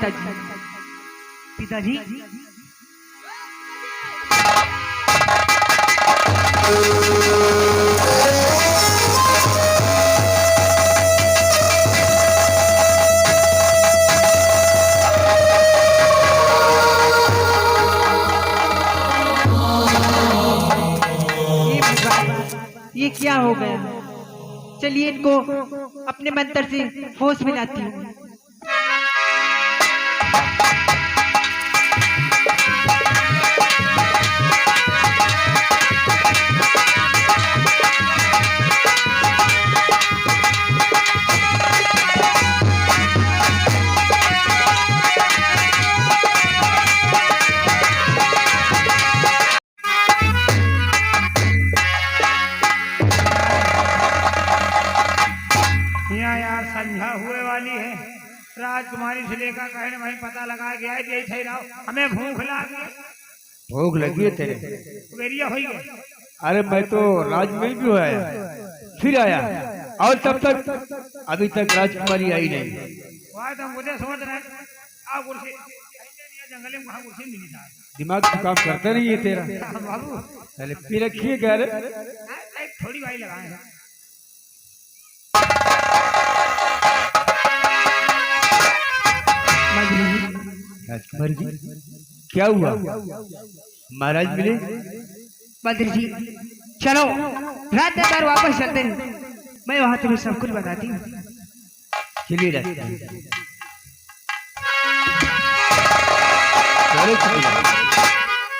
पिताजी। पिताजी ये क्या हो गया? चलिए इनको अपने मंत्र से होश में लाती हूँ। संध्या हुए वाली है। राजकुमारी से लेकर कहने वही पता लगा गया है कि हमें भूख लगी है तेरे वेरिया हो गया। अरे मैं तो राजमहल भी आया फिर आया और तब तक अभी तक राजकुमारी आई नहीं। वह तो मुझे समझ रहे आप कुर्सी जंगल में वहाँ कुर्सी मिली था। दिमाग तो काम करता नहीं है तेरा। बाबू पहले पी रखिए क्या थोड़ी भाई लगाए राजकुमारी जी क्या हुआ? महाराज मिले? बद्र जी चलो रात में बार वापस चलते हैं, मैं वहां तुम्हें सब कुछ बताती हूँ। चलिए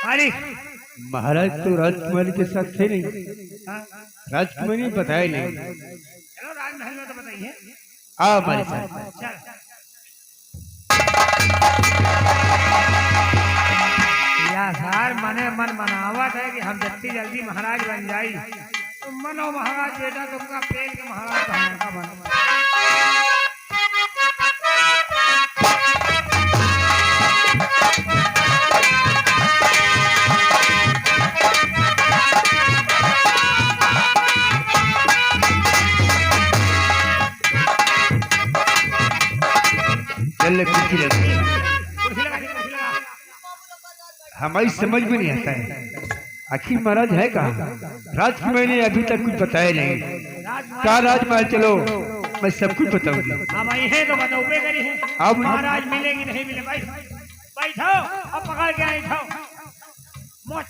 अरे महाराज तो राजकुमारी के साथ थे नहीं। राजकुमारी ने बताया नहीं। चलो राजमहल में तो बताइए। आओ हमारे साथ। यार मने मन मनावत है कि हम जल्दी जल्दी महाराज बन जाई। तुम मनो महाराज बेटा तुमका प्रेम के महाराज बनने का बनो। हमारी समझ में नहीं आता है आखिर महाराज है कहाँ? राजकुमारी ने अभी तक कुछ बताया नहीं। कहा राजमहल चलो मैं सब कुछ बताऊंगी। अब है तो बताओ करी है। अब महाराज मिलेगी नहीं मिले बैठो अब पकड़ के आई खाओ मोच।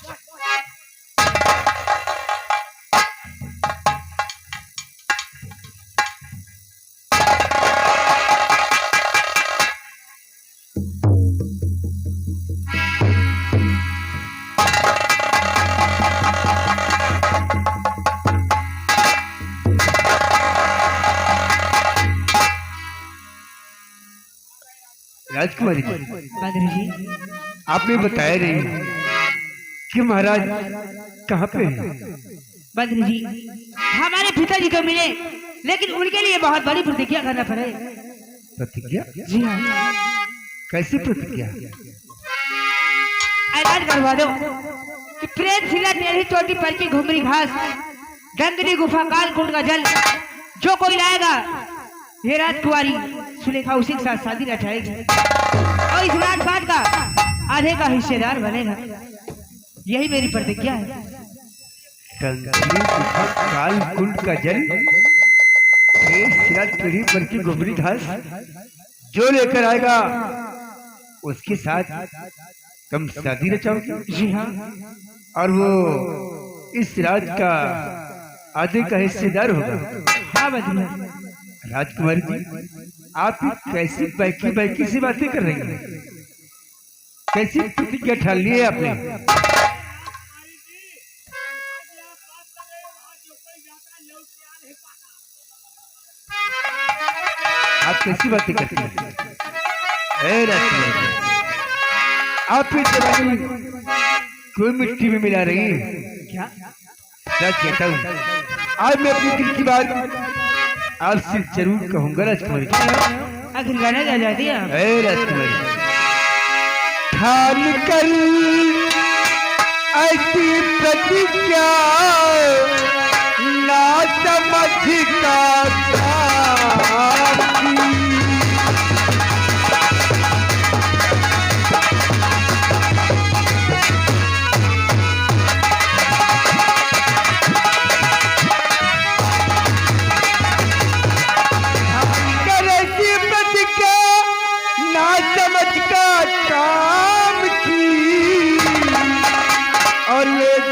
राजकुमारी जी आपने बताया नहीं कि महाराज कहाँ पे हैं? बद्र जी हमारे पिताजी तो मिले लेकिन उनके लिए बहुत बड़ी प्रतिज्ञा करना पड़े। प्रतिज्ञा? जी हाँ। कैसी प्रतिज्ञा? ऐलान करवा दो कि प्रेत शिला टेढ़ी चोटी पर की घुमरी घास गंदरी गुफा कालकुंड का जल जो कोई लाएगा ये राजकुमारी सुलेखा उसी के साथ शादी रचाएगी और इस राजपाट का आधे का हिस्सेदार बनेगा। यही मेरी प्रतिज्ञा है। कालकुंड का जल पीढ़ी पर की गोबरी घास जो लेकर आएगा उसके साथ तुम शादी रचाओगे? जी हाँ। और वो इस राज का आधे का हिस्सेदार होगा? हाँ बद्र। राजकुमारी जी आप कैसी बैकी सी बातें कर रही हैं? कैसी प्रतिज्ञा ठान ली है आपने? आप कैसी बातें करती हैं? राजकुमारी आप इस जवानी कोई मिट्टी में मिला रही है क्या? सच कहता हूँ आज मैं अपनी दिल की बात आपसे जरूर कहूंगा राजकुमारी। आखिर गाना गा जाती है राजकुमारी ठान कर ऐसी प्रतिज्ञा ना समझता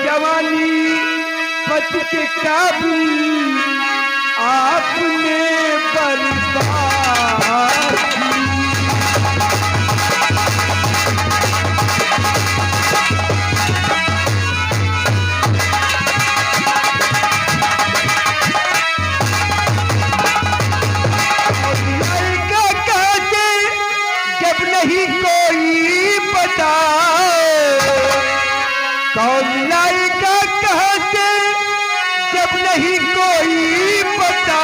जवानी पति के काबू आपने बर्बाद की। लड़का कहते जब नहीं कोई पता, कौन लड़का कहते जब नहीं कोई पता,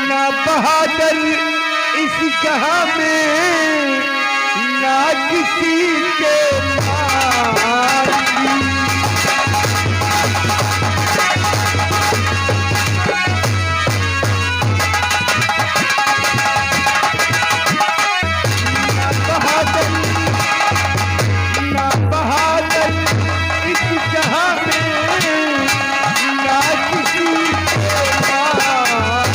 ना बहादुर इस जहां में ना किसी के पास। ना बहादुर इस जहां में ना किसी के पास।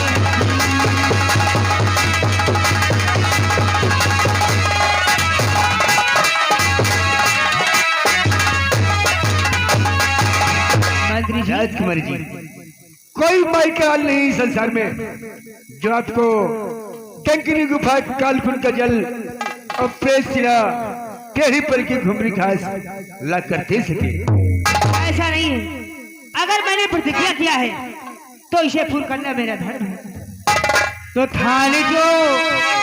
मंत्री जी, राजकुमारी जी, कोई माई का हाल नहीं संसार में जो आपको कंकरी गुफा कालकुन का जल और प्रेस सिरा टेढ़ी पर की घुमरी घास ला कर दे सके। ऐसा नहीं है। अगर मैंने प्रतिज्ञा किया है तो इसे पूर्ण करना मेरा धर्म है। तो थान जो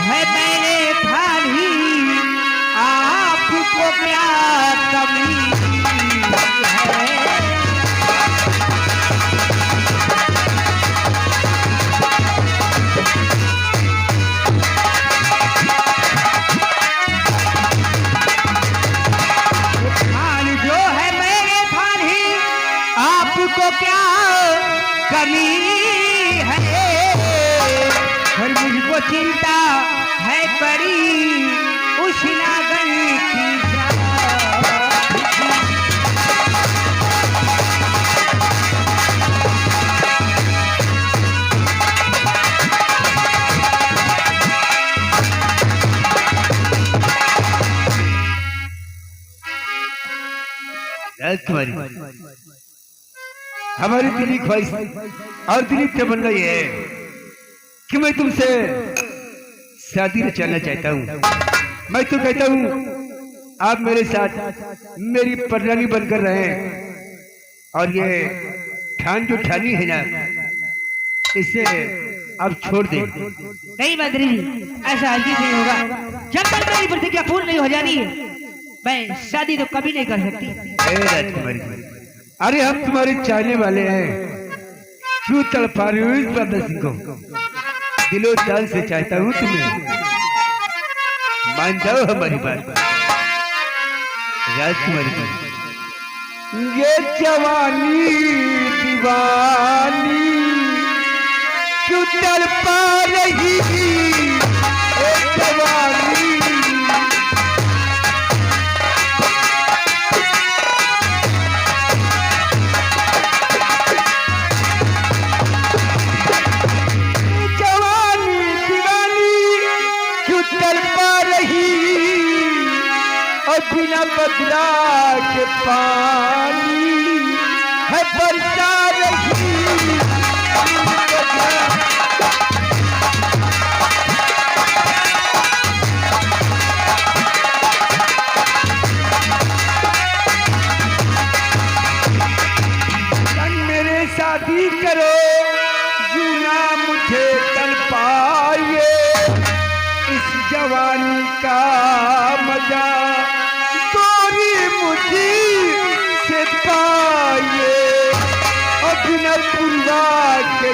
है मैंने थान ही, आपको क्या कमी है। थान जो है मेरे थान ही, आपको क्या कमी है। और मुझको चिंता है पड़ी उस नागन की जान। राजकुमारी, हमारी दिली ख्वाहिश और दिली तमन्ना ये है कि मैं तुमसे शादी रचाना चाहता हूँ। मैं तो कहता हूँ आप मेरे साथ मेरी पररानी बनकर रहें, और ये ठान जो ठानी है ना, इसे आप छोड़ दें। नहीं मंत्री जी, ऐसा हल्की नहीं होगा। जब तक मेरी प्रतिज्ञा पूर्ण नहीं हो जाती मैं शादी तो कभी नहीं कर सकती। राजकुमारी, अरे हम तुम्हारे चाहने वाले हैं। क्यों तड़पा रही हो इस बादल सिंह को? दिलो जान से चाहता हूँ तुम्हें, मान जाओ हमारी बात। राजकुमारी, ये जवानी दीवानी क्यों तड़पा रही, ये जवानी बिना बदला के पानी है बरसा रही। मेरे शादी करो जीना मुझे तन पाए, इस जवानी का मजा मुझे से पाए। अभिनपुरा के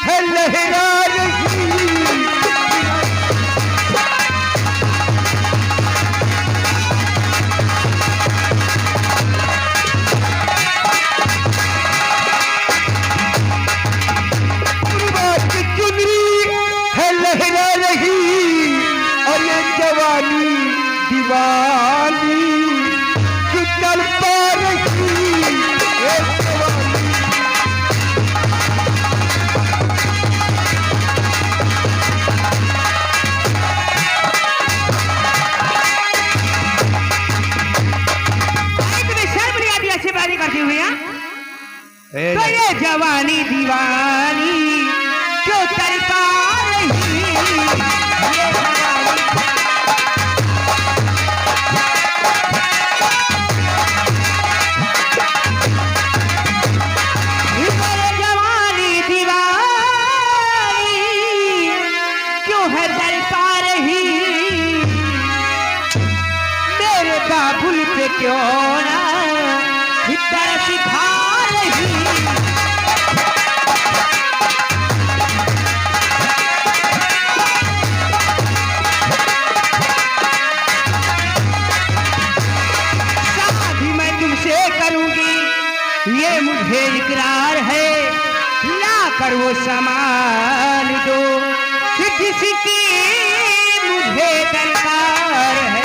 है लहरा रही। चुनरी है लहरा रही, और ये जवानी दीवानी जो तड़पा रही है जवानी। ये जवानी दीवानी क्यों तड़पा रही, ये जवानी मेरे जवानी दीवानी क्यों है तड़पा रही, मेरे बाबुल पे क्यों ना इतना सिखा रही। शादी मैं तुमसे करूंगी ये मुझे इकरार है, ला कर वो सामान दो कि जिसकी मुझे दरकार है,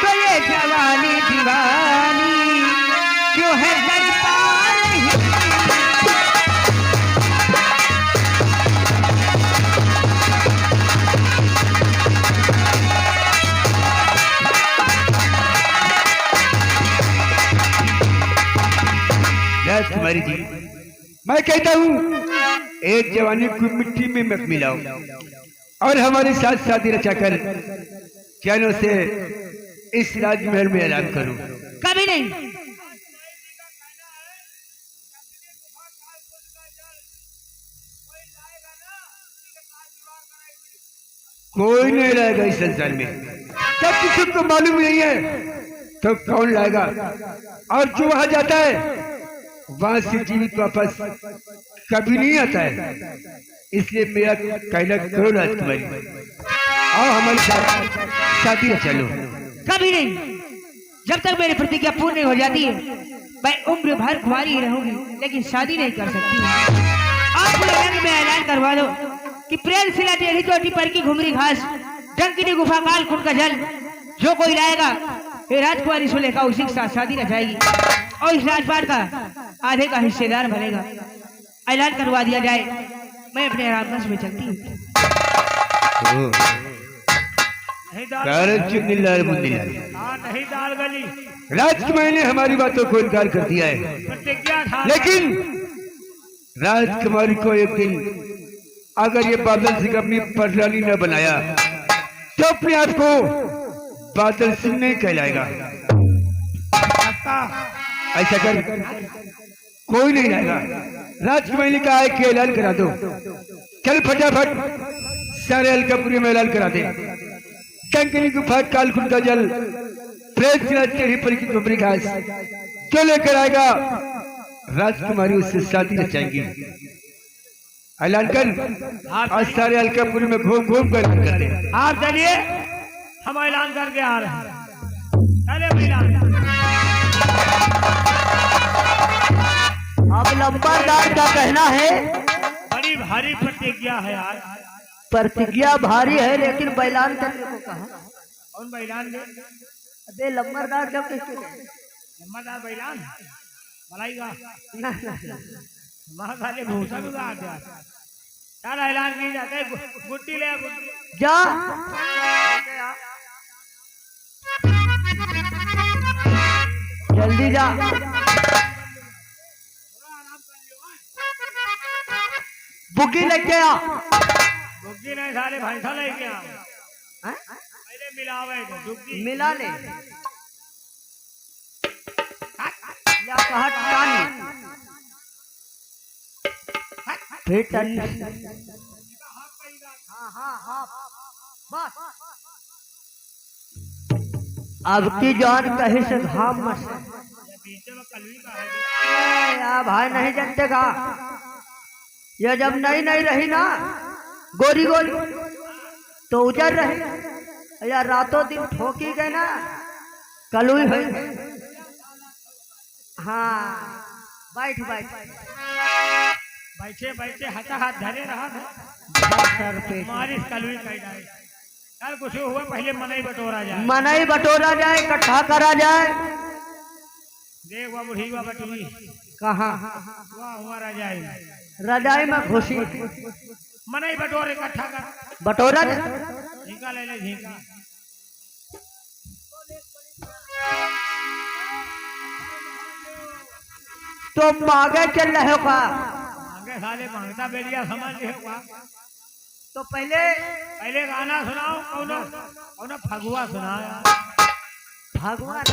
तो ये जवानी दीवानी क्यों है तड़पा रही। राजकुमारी जी, मैं कहता हूँ एक जवानी को मिट्टी में मत मिलाओ और हमारे साथ शादी रचाकर चैनों से इस राजमहल में ऐलान करो। कभी नहीं, कोई नहीं रहेगा इस संसार में। जब किसी को मालूम नहीं है तो कौन लाएगा, और जो वहां जाता है वहां से जीवित वापस कभी नहीं आता है। इसलिए मेरा कहना करो राजकुमारी, आओ हमारे साथ शादी चलो। कभी नहीं, जब तक मेरी प्रतिज्ञा पूर्ण नहीं हो जाती है मैं उम्र भर कुंवारी ही रहूंगी, लेकिन शादी नहीं कर सकती। आप पूरे रंग में ऐलान करवा दो कि प्रेम शिला टेढ़ी चोटी पर की घुमरी घास डंकिनी गुफा काल कुंड का जल जो कोई लाएगा ये राजकुमारी सुलेखा उसी के साथ शादी रचाएगी और इस राजपाट का आधे का हिस्सेदार बनेगा। ऐलान करवा दिया जाए, मैं अपने राजवंश में चलती हूँ। नहीं दाल नहीं दाल गली राजकुमारी ने हमारी बातों को इनकार कर दिया है, प्रतिज्ञा खा, लेकिन राजकुमारी को एक दिन अगर ये बादल सिंह अपनी परलानी न बनाया तो अपने आप को बादल सिंह नहीं कहलाएगा। ऐसा कर कोई नहीं आएगा। राजकुमारी ने कहा है कि ऐलान करा दो, चल फटाफट सारे अलकापुरी में ऐलान करा दे। कंकनी गुफा कालकुंड का जल प्रेत टेढ़ी पर की घुमरी घास जो लेकर आएगा राजकुमारी उससे शादी रचाएंगी। ऐलान कर आज सारे अलकापुरी में घूम घूम कर करते हैं। आप चलिए, हम ऐलान करके आ रहे हैं। चले ऐलान। अब लंबरदार का कहना है बड़ी भारी प्रतिज्ञा है आज। प्रतिज्ञा भारी है, लेकिन बैलान करने को कहा। कौन बैलान दे? अबे लंबरदार जब किसके कहे? नम्बरदार बैलान मलाइगा ना ना ना। वहां साले भूसा भी गा दिया। सारा ऐलान नहीं जाता है, गुट्टी ले आ, गुट्टी। जा जल्दी जा। बुकी लेके आ। गुग्गी नहीं साले भैंसा लेके आ। हैं? पहले मिलावे गुग्गी मिला ले या कहत टानी फिर टन। हाँ हाँ हाँ बस। अब की जान कहीं से घाम मत से। पीछे में कलवी का है। या भाई नहीं जानते का, ये जब नई नई रही ना गोरी गोरी तो उजर रही, या रातों दिन ठोकी गए ना कलुई है। हाँ बैठ बैठ बैठे बैठे हटा हाथ धरे रहा था। सर पे मारिस कलवी कह जाए। यार कुछ हुआ पहले मनई बटोरा जाए। मनई बटोरा जाए, इकट्ठा करा जाए। देख वह बुढ़ी वह बटुई कहाँ? वह हुआ रजाई रजाई में घुसी। मनई बटोर इकट्ठा कर बटोरा झीका ले ले झीका। तो मांगे चल रहे हो का? आगे साले मांगता बेरिया समझ ले होगा। तो पहले पहले गाना सुनाओ, कौनो कौनो फगुआ सुनाओ। भगवान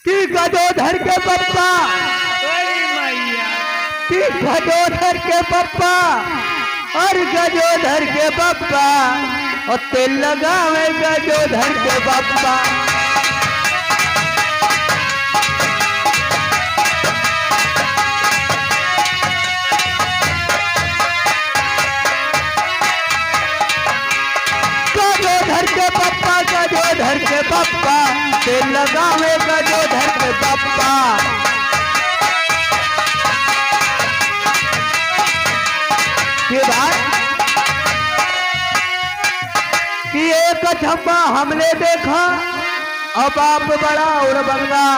कि गजोधर के पप्पा, कि गजोधर के पप्पा और गजोधर के पप्पा और तेल लगावे गजोधर के पप्पा। गजोधर के पप्पा, गजोधर के पप्पा, तेल लगावे गजोधर के पप्पा। ये बात कि एक छप्पा हमने देखा और बाप बड़ा उड़बंगा,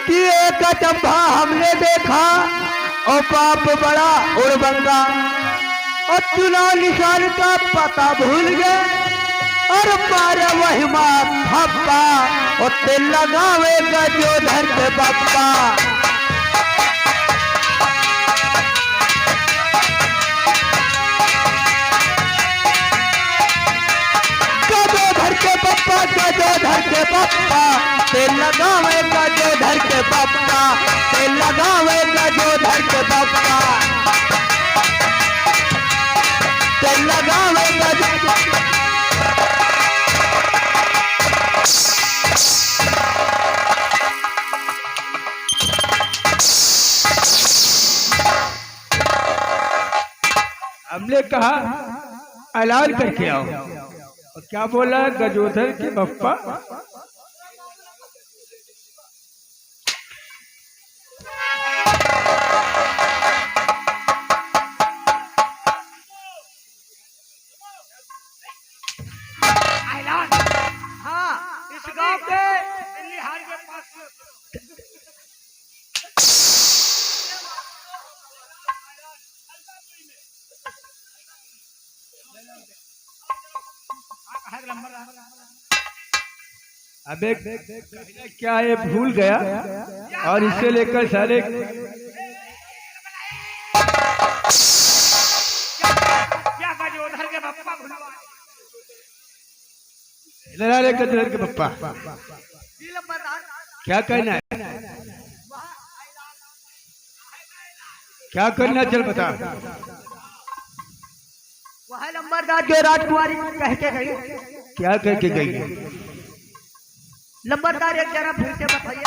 कि एक चंपा हमने देखा और बाप बड़ा उड़बंगा, और चुनाव निशान का पता भूल गए और मारे वही माँ थप्पा और तेल लगावे गजोधर के पप्पा। गजोधर के पप्पा, गजोधर के पप्पा, तेल लगावे गजोधर के पप्पा, तेल लगावे गजोधर के पप्पा, तेल लगावे गजोधर। हमने कहा ऐलान करके आओ, और क्या बोला गजोधर के पप्पा? ऐलान। हाँ इस गांव के दिल्ली हार के पास अबे क्या ये भूल गया और इसे लेकर सारे क्या गजोधर के पप्पा भुलवा लड़ा रे गजोधर के पप्पा। क्या कहना है, क्या करना, चल बता। वह नंबरदार जो राजकुमारी कह के गई। क्या कह के गई? नंबरदार एक जरा फिर से बताइए।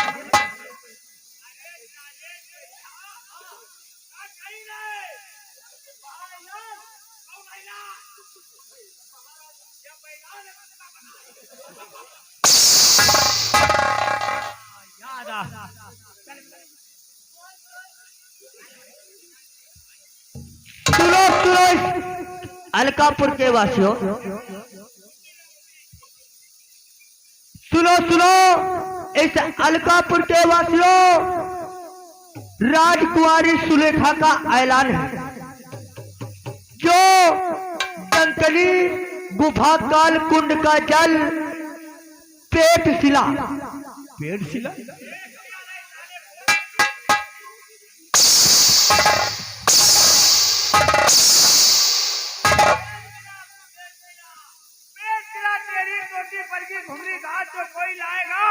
याद आ। सुनो सुनो अलकापुर के वासियों, सुनो सुनो इस अलकापुर के वासियों, राजकुमारी सुलेखा का ऐलान है। जो कंकली गुफा काल कुंड का जल पेट शिला, पेड़ सिला, तेरी टोटी पर की घुमरी घाट जो कोई लाएगा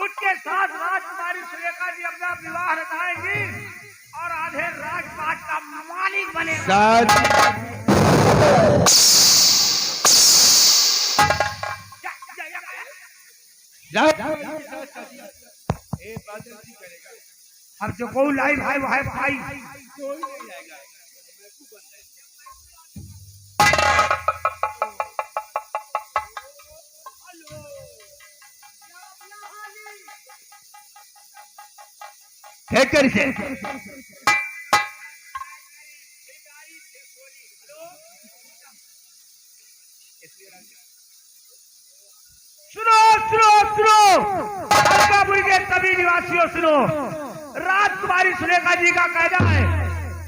उसके साथ राजकुमारी सुलेखा जी अपना विवाह रचाएंगी और आधे राजपाट का मालिक बनेगा। अब जो कोई लाई भाई वह भाई कर से सुनो सुनो सुनो अलकापुर के सभी निवासियों सुनो, राजकुमारी सुलेखा जी का कहना है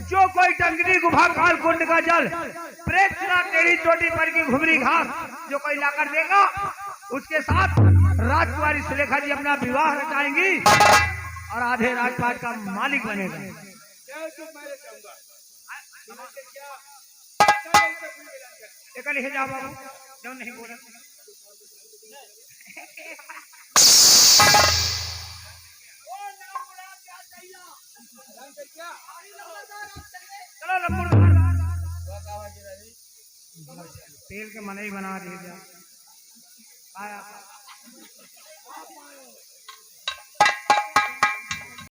जो कोई डंगरी गुफा काल कुंड का जल प्रेत शिला टेढ़ी चोटी पर की घुमरी घास जो कोई लाकर देगा उसके साथ राजकुमारी सुलेखा जी अपना विवाह रचाएंगी और आधे राजपाट का मालिक बनेगा। एक लिखे जाओ बाबू जो नहीं बोला चलो लंबूर तेल के मनई बना दे